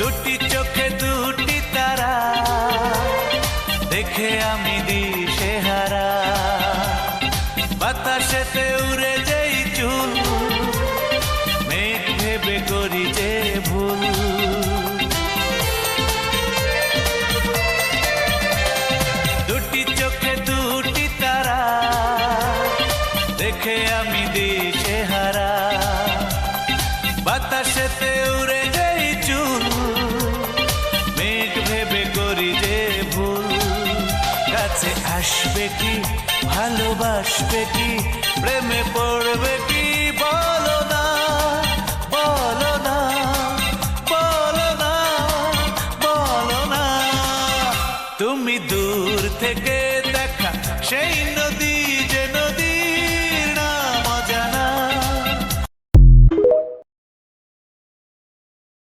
দুটি চোখে দুটি তারা দেখে আমি দিশেহারা। বাতাসেতে উড়ে যেই চুল মেঘ ভেবে করি যে ভুল। দুটি চোখে দুটি তারা দেখে আমি দিশেহারা। বাতাসেতে উড়ে যেই চুল মেঘ ভেবে করি যে ভুল। কাছে আসবে কি ভালোবাসবে কি প্রেমে পড়বে কি বলো না, বলো না, বলো না, বলো না। তুমি দূর থেকে দেখা সেই